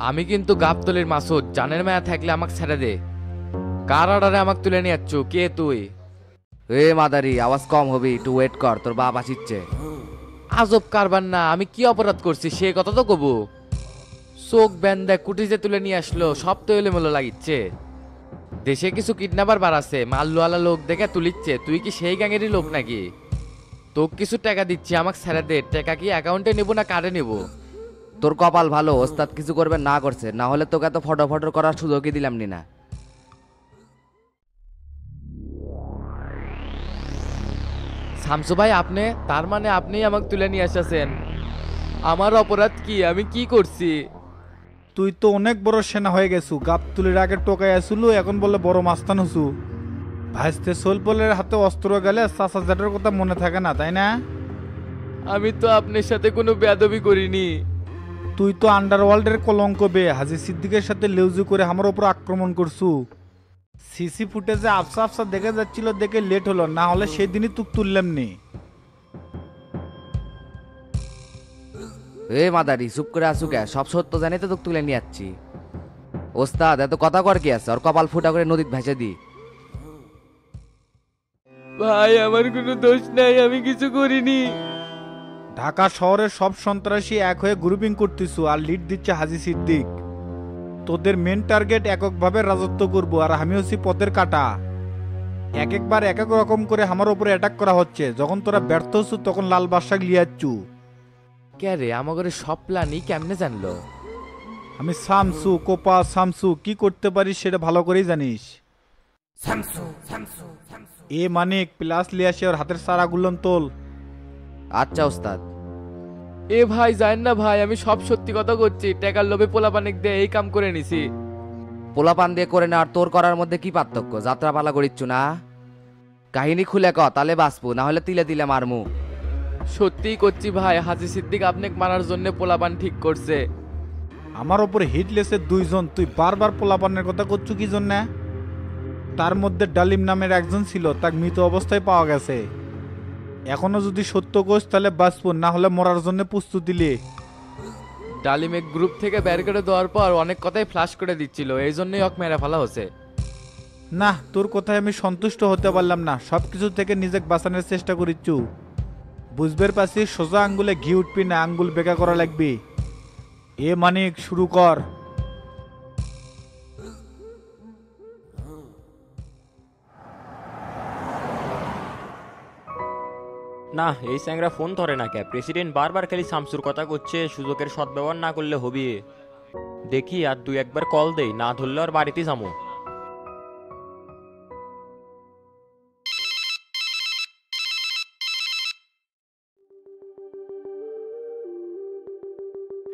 আমি কিন্তু গাবতলির মাসুদ, জানের মায়া থাকলে আমাকে ছেড়ে দে। কার অর্ডারে আমাকে তুলে নিয়ে যাচ্ছ? কে তুই? এ মাদারি, আওয়াজ কম হবি, একটু ওয়েট কর, তোর বাপ আসিচ্ছে। আজব কারবার না, আমি কি অপরাধ করছি সে কথা তো কবু। চোখ ব্যান্দা কুটিতে তুলে নিয়ে আসলো, সব তো এলোমেলো লাগিচ্ছে। দেশে কিছু কিডন্যাপার বাড়াচ্ছে, মাল্লুয়ালা লোক দেখে তুলিচ্ছে। তুই কি সেই গ্যাংয়েরই লোক নাকি? তোকে কিছু টাকা দিচ্ছি, আমাকে ছেড়ে দে। টাকা কি অ্যাকাউন্টে নেবো না কার্ডে নেবো? তোর কপাল ভালো, ওস্তাদ কিছু করবে না করছে, না হলে তোকে এত ফটো ফটো করার সুযোগই দিলাম নি না। শামসু ভাই, আপনি তার মানে আপনিই আমাকে তুলে নিয়ে এসেছেন? আমার অপরাধ কি? আমি কি করছি? তুই তো অনেক বড় সেনা হয়ে গেছু, গাবতুলির আগে টোকাই আসলু, এখন বলে বড় মাস্তান হসু। ভাইস্তে সোলপলের হাতে অস্ত্র গেলে চাচা জ্যাঠার কথা মনে থাকে না, তাই না? আমি তো আপনার সাথে কোনো বেয়াদবি করিনি। তুই তো আন্ডারওয়ার্ল্ডের কলঙ্ক বে হাজি সিদ্দিকের সাথে লেউজু করে আমার ওপর আক্রমণ করছু। সিসি ফুটেজে আফসা আফসা দেখে যাচ্ছিল দেখে লেট হলো, না হলে সেই দিনই তুক তুললাম নি। এ মাদারি, চুপ করে আসু কে? সব সত্য জানি তো তোকে তুলে নিয়ে যাচ্ছি। ওস্তাদ এত কথা কর কি আছে? ওর কপাল ফুটা করে নদীত ভেসে দি। ভাই, আমার কোনো দোষ নাই, আমি কিছু করিনি। ঢাকা শহরের সব সন্ত্রাসী এক হয়ে গ্রুপিং করতেছু আর লিড দিচ্ছে হাজি সিদ্দিক। তোদের মেন টার্গেট এককভাবে রাজত্ব করব, আর আমি হচ্ছি পথের কাটা। এক একবার এক এক রকম করে আমার উপরে অ্যাটাক করা হচ্ছে, যখন তোরা ব্যর্থ হচ্ছু তখন লাল বাদশাহ লিয়াচ্ছু। কে রে আমাদের সব প্ল্যানই কেমনে জানলো? আমি সামসু কোপা সামসু, কি করতে পারিস সেটা ভালো করেই জানিস। এ মানিক প্লাস লিয়াসি ওর হাতের সারা গুলন তোল। আচ্ছা ওস্তাদ। এ ভাই জানেন না ভাই, আমি সব সত্যি কথা করছি। টাকার লোভে পোলা পানিক দিয়ে এই কাম করে নিছি। পোলাপান দিয়ে করে না আর তোর করার মধ্যে কি পার্থক্য? যাত্রা পালা করিচ্ছু না? কাহিনী খুলে ক, তাহলে বাঁচবো, না হলে তিলে তিলে মারমু। সত্যিই করছি ভাই, হাজি সিদ্দিক আপনাকে মারার জন্য পোলাপান ঠিক করছে। আমার ওপরে হিট লেসে দুইজন, তুই বারবার পোলাপানের কথা করছু কি জন্য? তার মধ্যে ডালিম নামের একজন ছিল, তাকে মৃত অবস্থায় পাওয়া গেছে। এখনো যদি সত্য কোষ তাহলে বাঁচবো, না হলে মরার জন্য প্রস্তুতি লে। ডালিমেক গ্রুপ থেকে বের করে দেওয়ার পর অনেক কথাই ফ্লাশ করে দিচ্ছিল, এই জন্যই অক মেরে ফেলা হচ্ছে। না, তোর কথায় আমি সন্তুষ্ট হতে পারলাম না, সব কিছু থেকে নিজেকে বাঁচানোর চেষ্টা করিচ্ছু। বুঝবের পাচ্ছি সোজা আঙ্গুলে ঘি উঠবি না, আঙ্গুল বেকা করা লাগবে। এ মানিক শুরু কর। না, এই স্যাংরা ফোন ধরে না কে? প্রেসিডেন্ট বারবার খালি শামসুর কথা করছে, সুযোগের সদ্ব্যবহার না করলে হবি। দেখি আর দুই একবার কল দেই, না ধরলে আর বাড়িতে যাবো।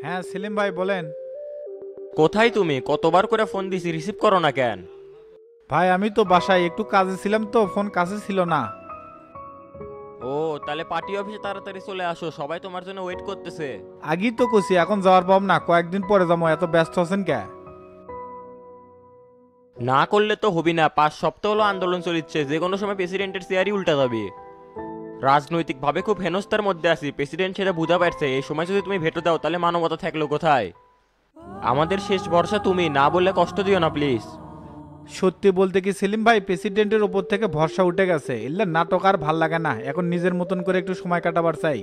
হ্যাঁ সেলিম ভাই বলেন। কোথায় তুমি? কতবার করে ফোন দিছি, রিসিভ করো না কেন? ভাই আমি তো বাসায় একটু কাজে ছিলাম, তো ফোন কাছে ছিল না। ও, তাহলে পার্টি অফিসে তাড়াতাড়ি চলে আসো, সবাই তোমার জন্য ওয়েট করতেছে। আগেই তো কছি এখন যাওয়ার পাব না, কয়েকদিন পরে যাবো। এত ব্যস্ত আছেন কে? না করলে তো হবি না, 5 সপ্তাহ হলো আন্দোলন চলিচ্ছে, যে কোনো সময় প্রেসিডেন্টের চেয়ারই উল্টা যাবে। রাজনৈতিকভাবে খুব হেনস্থার মধ্যে আছি, প্রেসিডেন্ট সেটা বুঝা পারছে। এই সময় যদি তুমি ভেটো দাও তাহলে মানবতা থাকলো কোথায়? আমাদের শেষ ভরসা তুমি, না বললে কষ্ট দিও না প্লিজ। সত্যি বলতে কি সেলিম ভাই, প্রেসিডেন্টের ওপর থেকে ভরসা উঠে গেছে। এলে নাটক আর ভাল লাগে না, এখন নিজের মতন করে একটু সময় কাটাবার চাই।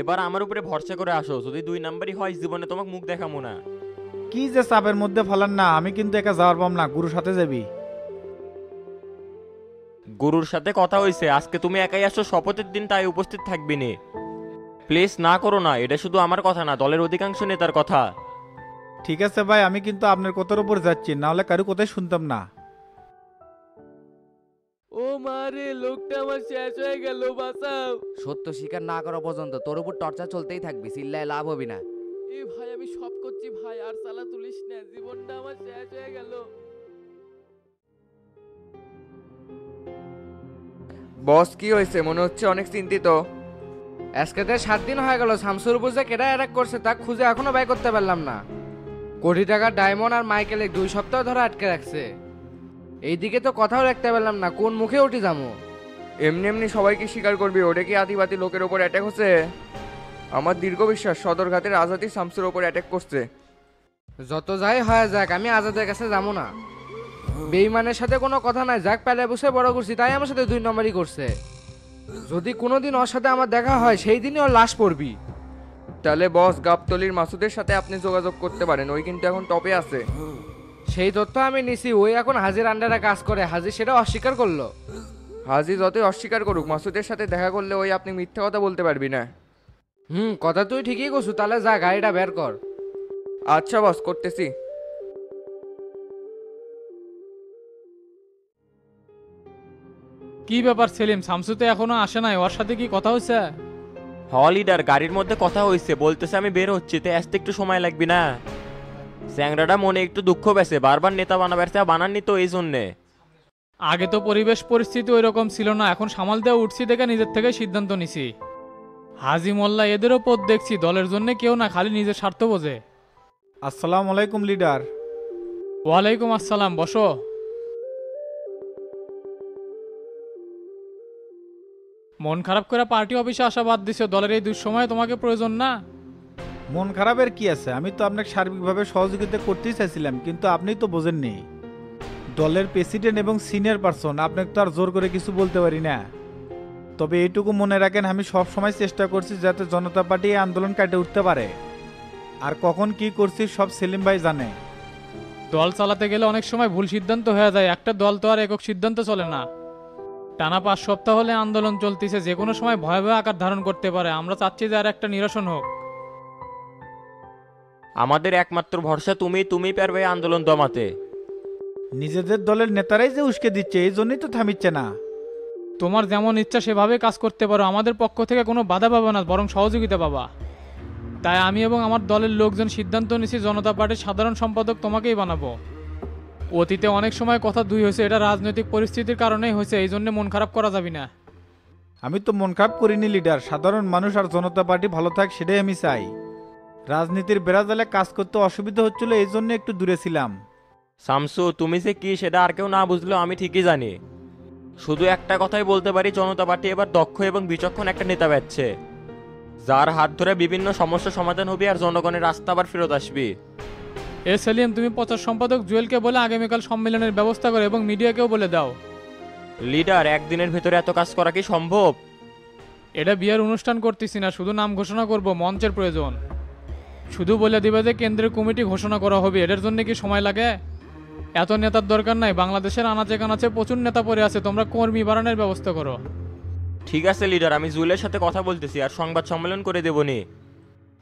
এবার আমার উপরে ভরসা করে আসো, যদি 2 নাম্বারই হয় জীবনে তোমাকে মুখ দেখাবো না। কি যে চাপের মধ্যে ফালান না, আমি কিন্তু একা যাওয়ার পাম না, গুরুর সাথে যাবি। গুরুর সাথে কথা হয়েছে, আজকে তুমি একাই আসো, শপথের দিন তাই উপস্থিত থাকবি নে। প্লিজ না করো না, এটা শুধু আমার কথা না, দলের অধিকাংশ নেতার কথা। ঠিক আছে ভাই, আমি কিন্তু আপনার কথার উপর যাচ্ছি, না হলে কারো কথাই শুনতাম না। ও মারে, লোকটা আমার শেষ হয়ে গেল, বাঁচাও। সত্য স্বীকার না করা পর্যন্ত তোর উপর টর্চা চলতেই থাকবি, চিল্লায় লাভ হবি না। এ ভাই, আমি সব করছি ভাই, আর চালা তুলিস না, জীবনটা আমার শেষ হয়ে গেল। বস কি হয়েছে? মনে হচ্ছে অনেক চিন্তিত। আজকে তো 7 দিন হয়ে গেল, শামসুর উপর যে কেডা অ্যাটাক করছে তা খুঁজে এখনো বাই করতে পারলাম না। কোটি টাকা ডায়মন্ড আর মাইকেলে 2 সপ্তাহ ধরে আটকে রাখছে। এইদিকে তো কথাও রাখতে পারলাম না, কোন মুখে উঠি যাবো। এমনি এমনি সবাইকে স্বীকার করবি ওটা কি আদিবাসী লোকের ওপর অ্যাটাক হচ্ছে? আমার দীর্ঘ বিশ্বাস সদরঘাটের আজাদি শামসুর ওপর অ্যাটাক করছে। যত যাই হয় যাক, আমি আজাদের কাছে যাবো না। বেইমানের সাথে কোনো কথা নাই, যাক পেলে বসে বড় করছি তাই আমার সাথে 2 নম্বরই করছে। যদি কোনোদিন ওর সাথে আমার দেখা হয় সেই দিনই ওর লাশ পড়বি। তাহলে বস, গাবতলির মাসুদের সাথে আপনি যোগাযোগ করতে পারেন, ওই কিন্তু এখন টপে আছে। সেই তথ্য আমি নিছি, ওই এখন হাজির আন্ডারে কাজ করে, হাজির সেটা অস্বীকার করলো। হাজি যতই অস্বীকার করুক, মাসুদের সাথে দেখা করলে ওই আপনি মিথ্যা কথা বলতে পারবি না। কথা তুই ঠিকই করছু, তাহলে যা গাড়িটা বের কর। আচ্ছা বস, করতেছি। কি ব্যাপার সেলিম, শামসু তো এখনো আসে নাই, ওর সাথে কি কথা হচ্ছে? লিডার, গাড়ির মধ্যে কথা হয়েছে, বলতেছে আমি বের হচ্ছি, তো আসতে একটু সময় লাগবে না। স্যাংরাটা মনে একটু দুঃখ পেয়েছে, বারবার নেতা বানাবে, বানাননি তো এই জন্যে। আগে তো পরিবেশ পরিস্থিতি ওই রকম ছিল না, এখন সামাল দেওয়া উঠছি দেখে নিজের থেকে সিদ্ধান্ত নিছি। হাজি মোল্লা এদেরও পথ দেখছি, দলের জন্য কেউ না, খালি নিজের স্বার্থ বোঝে। আসসালামু আলাইকুম লিডার। ওয়ালাইকুম আসসালাম, বসো। মন খারাপ করে পার্টি অফিসে আসা বাদ দিছো, দলের এই দুঃসময়ে তোমাকে প্রয়োজন না? মন খারাপের কি আছে, আমি তো আপনাকে সার্বিকভাবে সহযোগিতা করতেই চাইছিলাম, কিন্তু আপনি তো বোঝেননি। দলের প্রেসিডেন্ট এবং সিনিয়র পারসন, আপনাকে তো আর জোর করে কিছু বলতে পারি না। তবে এইটুকু মনে রাখেন, আমি সব সময় চেষ্টা করছি যাতে জনতা পার্টি এই আন্দোলন কাটে উঠতে পারে। আর কখন কি করছি সব সেলিম ভাই জানে। দল চালাতে গেলে অনেক সময় ভুল সিদ্ধান্ত হয়ে যায়, একটা দল তো আর একক সিদ্ধান্ত চলে না। টানা 5 সপ্তাহ হলে আন্দোলন চলতেছে, যে কোনো সময় ভয়াবহ আকার ধারণ করতে পারে, আমরা চাচ্ছি যে আর একটা নিরসন হোক। আমাদের একমাত্র ভরসা তুমি পারবে এই আন্দোলন দমাতে। নিজেদের দলের নেতারাই যে উস্কে দিচ্ছে, এই জন্যই তো থামিচ্ছে না। তোমার যেমন ইচ্ছা সেভাবে কাজ করতে পারো, আমাদের পক্ষ থেকে কোনো বাধা পাবে না, বরং সহযোগিতা পাবা। তাই আমি এবং আমার দলের লোকজন সিদ্ধান্ত নিছি, জনতা পার্টির সাধারণ সম্পাদক তোমাকেই বানাবো। অতীতে অনেক সময় কথা দুই হয়েছে, এটা রাজনৈতিক পরিস্থিতির কারণেই হয়েছে, এই জন্য মন খারাপ করা যাবে না। আমি তো মন খারাপ করিনি লিডার, সাধারণ মানুষ আর জনতা পার্টি ভালো থাক সেটাই আমি চাই। রাজনীতির বেড়াজালে কাজ করতে অসুবিধা হচ্ছিল, এই জন্য একটু দূরে ছিলাম। শামসু, তুমি যে কি সেটা আর কেউ না বুঝলেও আমি ঠিকই জানি। শুধু একটা কথাই বলতে পারি, জনতা পার্টি এবার দক্ষ এবং বিচক্ষণ একটা নেতা পাচ্ছে, যার হাত ধরে বিভিন্ন সমস্যা সমাধান হবে আর জনগণের রাস্তা আবার ফেরত আসবে। সেলিম, তুমি প্রচার সম্পাদক জুয়েলকে বলে আগামীকাল সম্মেলনের ব্যবস্থা করো এবং মিডিয়াকেও বলে দাও। লিডার, একদিনের ভেতরে এত কাজ করা কি সম্ভব? এটা বিয়ের অনুষ্ঠান করতেছি না, শুধু নাম ঘোষণা করব, মঞ্চের প্রয়োজন। শুধু বলে দিবে যে কেন্দ্রের কমিটি ঘোষণা করা হবে, এটার জন্য কি সময় লাগে? এত নেতার দরকার নাই, বাংলাদেশের আনাচে কানাচে প্রচুর নেতা পড়ে আছে, তোমরা কর্মী বাড়ানোর ব্যবস্থা করো। ঠিক আছে লিডার, আমি জুয়েলের সাথে কথা বলতেছি আর সংবাদ সম্মেলন করে দেবনি।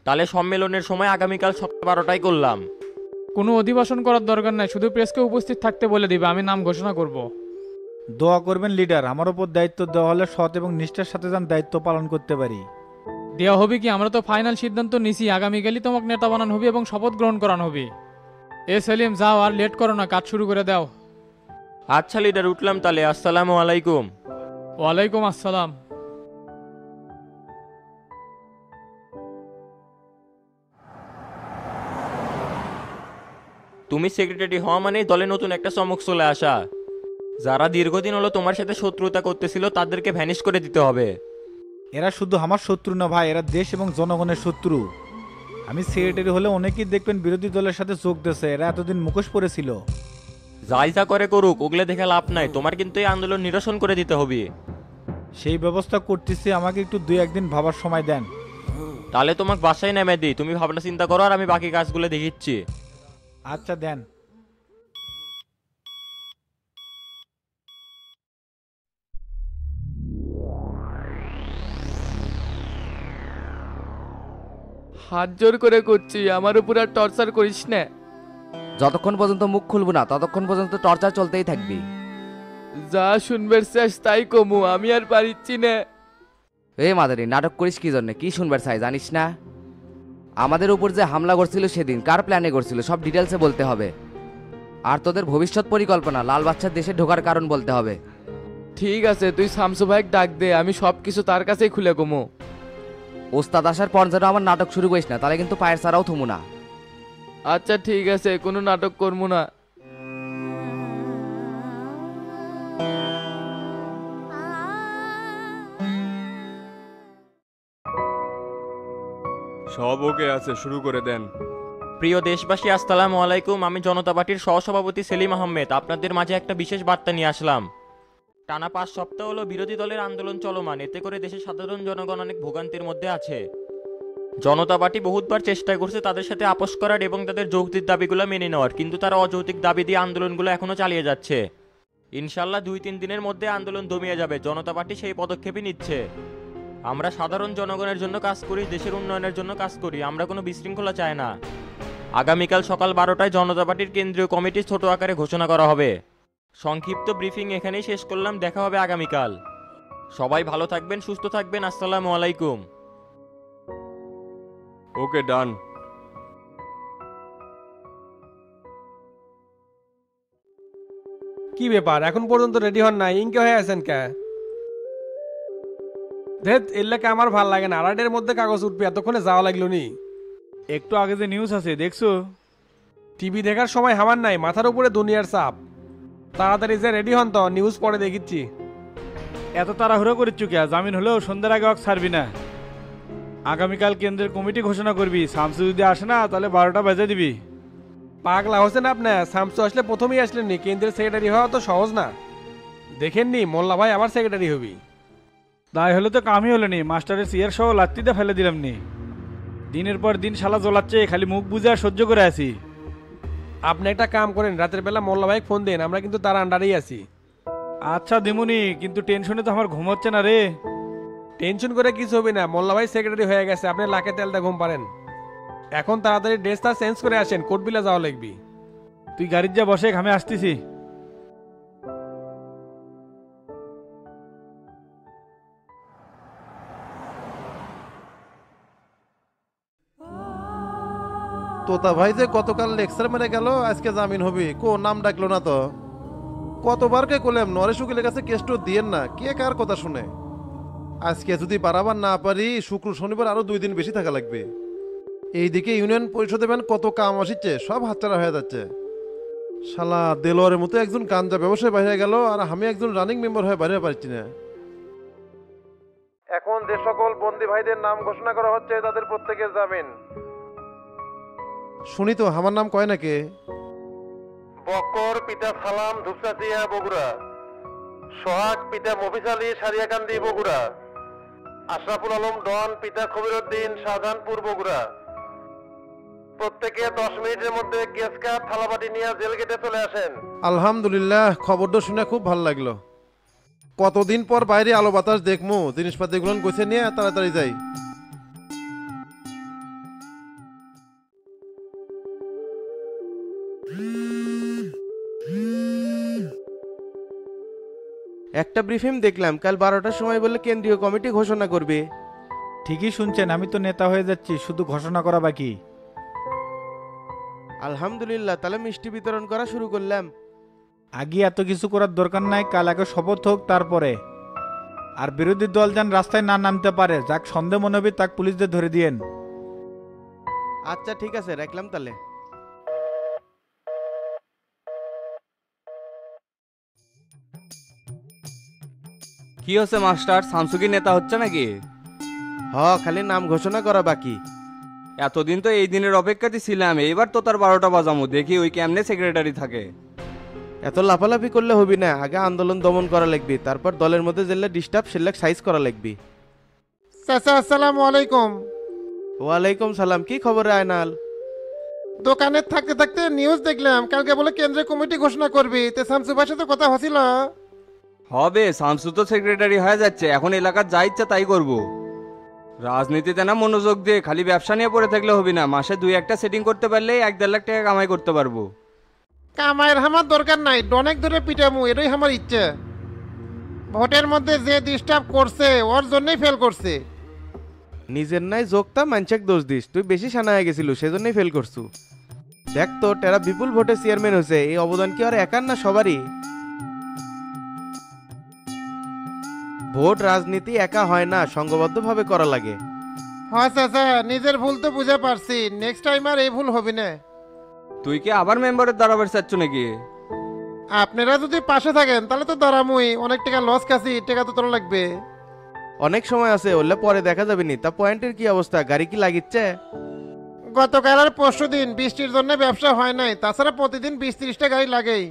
তাহলে সম্মেলনের সময় আগামীকাল সকাল 12টায় করলাম। কোনো অধিবেশন করার দরকার নাই, শুধু প্রেসকে উপস্থিত থাকতে বলে দিবে, আমি নাম ঘোষণা করব। দোয়া করবেন লিডার, আমার উপর দায়িত্ব দেওয়া হলে সৎ এবং নিষ্ঠার সাথে যেন দায়িত্ব পালন করতে পারি। দেওয়া হবে কি, আমরা তো ফাইনাল সিদ্ধান্ত নিছি, আগামীকালই তোমাকে নেতা বানানো হবে এবং শপথ গ্রহণ করানো হবে। সেলিম, যাও, আর লেট করো না, কাজ শুরু করে দাও। আচ্ছা লিডার, উঠলাম তাহলে। আসসালামু আলাইকুম। ওয়ালাইকুম আসসালাম। তুমি সেক্রেটারি হওয়া মানে দলে নতুন একটা চমক চলে আসা। যারা দীর্ঘদিন হলো তোমার সাথে শত্রুতা করতেছিল তাদেরকে ভ্যানিশ করে দিতে হবে। এরা শুধু আমার শত্রু না ভাই, এরা দেশ এবং জনগণের শত্রু। আমি সেক্রেটারি হলে অনেকেই দেখবেন বিরোধী দলের সাথে যোগ দিয়েছে, এরা এতদিন মুখোশ পড়েছিল। যাই যা করে করুক, ওগুলো দেখে লাভ নাই, তোমার কিন্তু এই আন্দোলন নিরসন করে দিতে হবে। সেই ব্যবস্থা করতেছি, আমাকে একটু 2-1 দিন ভাবার সময় দেন। তাহলে তোমাকে বাসায় নেমে দিই, তুমি ভাবনা চিন্তা করো আর আমি বাকি কাজগুলো দেখিচ্ছি। আচ্ছা দেন। হাত জোর করে করছি, আমার উপর আর টর্চার করিস না। যতক্ষণ পর্যন্ত মুখ খুলবো না ততক্ষণ পর্যন্ত টর্চার চলতেই থাকবি। যা শুনবার চাস তাই কমু, আমি আর পারিচ্ছি না। এই মাদারি, নাটক করিস কি জন্য? কি শুনবার চাই জানিস না? আমাদের উপর যে হামলা করছিল সেদিন কার প্ল্যানে করছিল সব ডিটেলসে বলতে হবে। আর তোদের ভবিষ্যৎ পরিকল্পনা, লাল বাচ্চার দেশে ঢোকার কারণ বলতে হবে। ঠিক আছে, তুই শামসু ভাইকে ডাক দে, আমি সব কিছু তার কাছেই খুলে কমু। ওস্তাদ আসার পর যেন আমার নাটক শুরু করিস না, তাহলে কিন্তু পায়ের ছাড়াও থমু না। আচ্ছা ঠিক আছে, কোনো নাটক করবো না। সব ওকে আছে, শুরু করে দেন। প্রিয় দেশবাসী, আসসালামু আলাইকুম। আমি জনতা পার্টির সহসভাপতি সেলিম আহমেদ আপনাদের মাঝে একটা বিশেষ বার্তা নিয়ে আসলাম। টানা 5 সপ্তাহ হলো বিরোধী দলের আন্দোলন চলমান, এতে করে দেশের সাধারণ জনগণ অনেক ভোগান্তির মধ্যে আছে। জনতা পার্টি বহুতবার চেষ্টা করছে তাদের সাথে আপোষ করার এবং তাদের যৌক্তিক দাবিগুলো মেনে নেওয়ার, কিন্তু তারা অযৌক্তিক দাবি দিয়ে আন্দোলনগুলো এখনো চালিয়ে যাচ্ছে। ইনশাল্লাহ 2-3 দিনের মধ্যে আন্দোলন দমিয়ে যাবে। জনতা পার্টি সেই পদক্ষেপই নিচ্ছে। আমরা সাধারণ জনগণের জন্য কাজ করি, দেশের উন্নয়নের জন্য কাজ করি, আমরা কোনো বিশৃঙ্খলা চাই না। আগামীকাল সকাল 12টায় জনতা পার্টির কেন্দ্রীয় কমিটি ছোট আকারে ঘোষণা করা হবে। সংক্ষিপ্ত ব্রিফিং এখানেই শেষ করলাম, দেখা হবে আগামীকাল। সবাই ভালো থাকবেন, সুস্থ থাকবেন। আসসালামু আলাইকুম। ওকে, ডান। কি ব্যাপার এখন পর্যন্ত রেডি হন নাই? ইনকে হয়ে আছেন কে? ধেত, এলাকা আমার ভাল লাগে না। আড়াইটের মধ্যে কাগজ উঠবে, এতক্ষণে যাওয়া লাগলো নি। একটু আগে যে নিউজ আছে দেখছো? টিভি দেখার সময় আমার নাই, মাথার উপরে দুনিয়ার চাপ। তাড়াতাড়ি যে রেডি হন তো, নিউজ পরে দেখিচ্ছি। এত তাড়াহুড়ো করিচ্ছু কে? জামিন হলেও সন্ধ্যার আগে ছাড়বি না। আগামীকাল কেন্দ্রের কমিটি ঘোষণা করবি, শামসু যদি আসে না তাহলে 12টা বাজে দিবি। পাগলা হোসেন আপনার, শামসু আসলে প্রথমেই আসলেননি। কেন্দ্রের সেক্রেটারি হওয়া তো সহজ না। দেখেননি মোল্লা ভাই আবার সেক্রেটারি হবি। তাই হলে তো কামই হলো নি, মাস্টারের চেয়ার সহ লাত্তিতে ফেলে দিলাম নি। দিনের পর দিন শালা জ্বলাচ্ছে, খালি মুখ বুঝে আর সহ্য করে আছি। আপনি একটা কাম করেন, রাতের বেলা মোল্লা ভাই ফোন দেন, আমরা কিন্তু তার আন্ডারেই আছি। আচ্ছা দিমুনি, কিন্তু টেনশনে তো আমার ঘুম হচ্ছে না রে। টেনশন করে কিছু হবে না, মোল্লা ভাই সেক্রেটারি হয়ে গেছে, আপনি লাখে তেলটা ঘুম পারেন। এখন তাড়াতাড়ি ড্রেসটা চেঞ্জ করে আসেন, কোটবিলা যাওয়া লাগবি। তুই গাড়ির যা বসে, আমি আসতেছি। তোতা ভাই যে গতকাল লেকচার মেরে গেল, আজকে জামিন হবি কো? নাম ডাকলো না তো। কতবার কে কইলাম নরেশ উকিলের কাছে কেসটো দিয়েন না, কে কার কথা শুনে। আজকে যদি বাড়াবার না পারি, শুক্র শনিবার আরো 2 দিন বেশি থাকা লাগবে। এইদিকে ইউনিয়ন পরিষদে ম্যান কত কাম আসিচ্ছে, সব হাতছাড়া হয়ে যাচ্ছে। শালা দেলোয়ারের মতো একজন গাঞ্জা ব্যবসায় বাইরে গেল, আর আমি একজন রানিং মেম্বার হয়ে বাইরে পারছি না। এখন যে সকল বন্দী ভাইদের নাম ঘোষণা করা হচ্ছে, তাদের প্রত্যেকের জামিন। শুনি তো, আমার নাম কয় নাকি? বকর পিতা সালাম ধূপচাচিয়া বগুড়া, সোহাগ পিতা মফিজ আলী সারিয়াকান্দি বগুড়া, আশরাফুল আলম ডন পিতা খবিরউদ্দিন শাহজাহানপুর বগুড়া। প্রত্যেকে 10 মিনিটের মধ্যে কেস কাপ থালাবাটি নিয়ে জেল গেটে চলে আসেন। আলহামদুলিল্লাহ, খবরটা শুনে খুব ভালো লাগলো। কতদিন পর বাইরে আলো বাতাস দেখমু, জিনিসপাতিগুলো গোছে নিয়ে তাড়াতাড়ি যাই। একটা ব্রিফিং দেখলাম, কাল 12টার সময় বলে কেন্দ্রীয় কমিটি ঘোষণা করবে। ঠিকই শুনছেন, আমি তো নেতা হয়ে যাচ্ছি, শুধু ঘোষণা করা বাকি। আলহামদুলিল্লাহ, তাহলে মিষ্টি বিতরণ করা শুরু করলাম। আগে এত কিছু করার দরকার নাই, কাল আগে শপথ হোক তারপরে। আর বিরোধী দল যেন রাস্তায় না নামতে পারে, যাক সন্দেহ মনে হবে তাক পুলিশদের ধরে দিয়েন। আচ্ছা ঠিক আছে, রাখলাম তাহলে। কি হচ্ছে মাস্টার, শামসু কি নেতা হচ্ছে নাকি? খালি নাম ঘোষণা করা বাকি। এতদিন তো এই দিনের অপেক্ষাতে ছিলাম, এইবার তো তার 12টা বাজামো, দেখি ওই কেমনে সেক্রেটারি থাকে। এত লাফালাফি করলে হবি না, আগে আন্দোলন দমন করা লাগবে, তারপর দলের মধ্যে যেলে ডিস্টার্ব সেলে সাইজ করা লাগবে। চাচা আসসালামু আলাইকুম। ওয়ালাইকুম সালাম, কি খবর আয়নাল? দোকানে থাকতে থাকতে নিউজ দেখলাম, কালকে বলে কেন্দ্রীয় কমিটি ঘোষণা করবি। তে শামসু ভাইয়ের সাথে কথা হছিল? হবে, শামসু তো সেক্রেটারি হয়ে যাচ্ছে, এখন এলাকার যা ইচ্ছা তাই করব। রাজনীতিতে না মনোযোগ দিয়ে খালি ব্যবসা নিয়ে পড়ে থাকলে হবি না, মাসে 2-1টা সেটিং করতে পারলেই 1-1.5 লাখ টাকা কামাই করতে পারবো। কামাইয়ের আমার দরকার নাই, ডনেক ধরে পিটামু, এটাই আমার ইচ্ছে। ভোটের মধ্যে যে ডিস্টার্ব করছে, ওর জন্যই ফেল করছে। নিজের নাই যোগতা মানছেক দোষ দিস, তুই বেশি সানা হয়ে গেছিল, সেজন্যই ফেল করছু। দেখ তো, টেরা বিপুল ভোটে চেয়ারম্যান হয়েছে, এই অবদান কি আর একার না সবারই? ভোট রাজনীতি একা হয় না, সংঘবদ্ধভাবে করা লাগে। হ্যাঁ চাচা, নিজের ভুল তো বুঝে পারছি, নেক্সট টাইম আর এই ভুল হবে না। তুই কি আবার মেম্বারের দাঁড়াবার চাচ্ছ নাকি? আপনারা যদি পাশে থাকেন তাহলে তো দাঁড়ামুই, অনেক টাকা লস খাসি, টাকা তো তোলা লাগবে। অনেক সময় আছে, ওলে পরে দেখা যাবে নি। তা পয়েন্টের কি অবস্থা, গাড়ি কি লাগিচ্ছে? গতকাল আর পরশু দিন বৃষ্টির জন্য ব্যবসা হয় নাই, তাছাড়া প্রতিদিন 20-30টা গাড়ি লাগেই।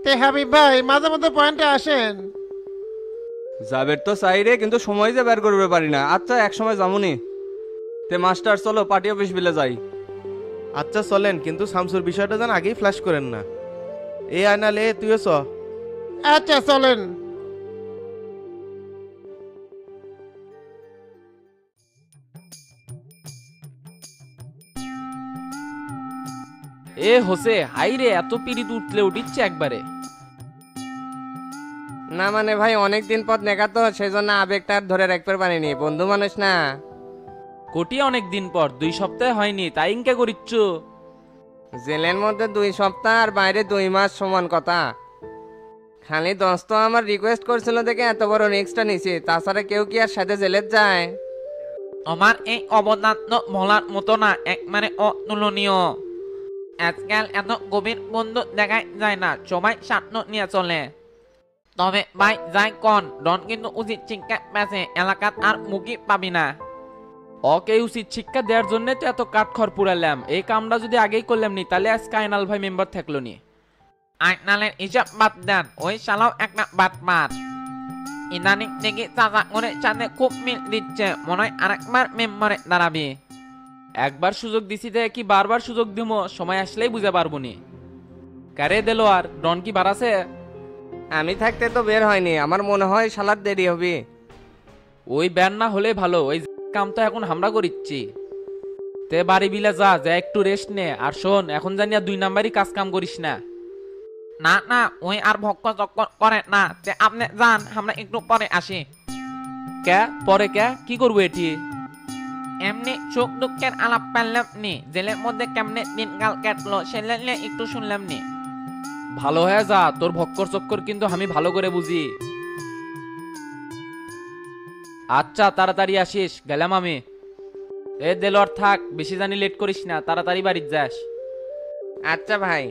তে হাবিব ভাই মাঝে মধ্যে পয়েন্টে আসেন। যাবের তো চাই রে, কিন্তু সময় যে বের করবে পারি না। আচ্ছা এক সময় যামুনি। তে মাস্টার চলো পার্টি অফিস বিলে যাই। আচ্ছা চলেন, কিন্তু শামসুর বিষয়টা যেন আগেই ফ্ল্যাশ করেন না। এ আয়নাল, এ তুইও চ। আচ্ছা চলেন। এ হোসে হাই রে, এত পিরিত উঠলে উঠিচ্ছে একবারে। না মানে ভাই অনেক দিন পর দেখা তো, সেই জন্য আবেগটা আর ধরে রাখতে পারিনি, বন্ধু মানুষ না। কোটি অনেক দিন পর, 2 সপ্তাহ হয়নি, তাই ইনকে করিচ্ছ। জেলের মধ্যে 2 সপ্তাহ আর বাইরে 2 মাস সমান কথা। খালি দোস্ত আমার রিকোয়েস্ট করছিল দেখে এত বড় রিস্কটা নিছি, তাছাড়া কেউ কি আর সাথে জেলের যায়? আমার এই অবদান তো বলার মতো না, এক মানে অতুলনীয়। আজকাল এত গভীর বন্ধু দেখাই যায় না, সবাই স্বার্থ নিয়ে চলে। তবে ভাই যাই কন, ডন কিন্তু উচিত শিক্ষা পেয়েছে, এলাকাত আর মুখই পাবি না। ওকে উচিত শিক্ষা দেওয়ার জন্য তো এত কাঠখড় পুরালাম। এই কামটা যদি আগেই করলাম নি, তাহলে আজকে আইনাল ভাই মেম্বার থাকলো নি। আইনালের হিসাব বাদ দেন, ওই শালাও একটা বাটপার। ইদানিং দেখি চাচা করে সাথে খুব মিল দিচ্ছে, মনে হয় আরেকবার মেম্বারে দাঁড়াবি। একবার সুযোগ দিছি দেখে কি বারবার সুযোগ দিব, সময় আসলেই বুঝে পারবো নি। কারে দিল আর ডন কি বাড়াছে? আমি থাকতে তো বের হয়নি, আমার মনে হয় শালার দেরি হবে। ওই ব্যান না হলে ভালো, ওই কাম তো এখন আমরা করিচ্ছি। তে বাড়ি বিলে যা, যা একটু রেস্ট নে। আর শোন, এখন জানিয়া 2 নাম্বারই কাজ কাম করিস না। না না, ওই আর ভক্ক চক্কর করে না, যে আপনি যান, আমরা একটু পরে আসি। কে পরে কে কি করবো এটি? এমনি সুখ দুঃখের আলাপ পারলাম নি, জেলের মধ্যে কেমনে দিনকাল কাটলো সেটা নিয়ে একটু শুনলাম নি। ভালো হয়ে যা, তোর ভক্কর চক্কর কিন্তু আমি ভালো করে বুঝি। আচ্ছা তাড়াতাড়ি আসিস, গেলাম আমি। এ দেলোয়ার থাক, বেশি জানি লেট করিস না, তাড়াতাড়ি বাড়ির যাস। আচ্ছা ভাই।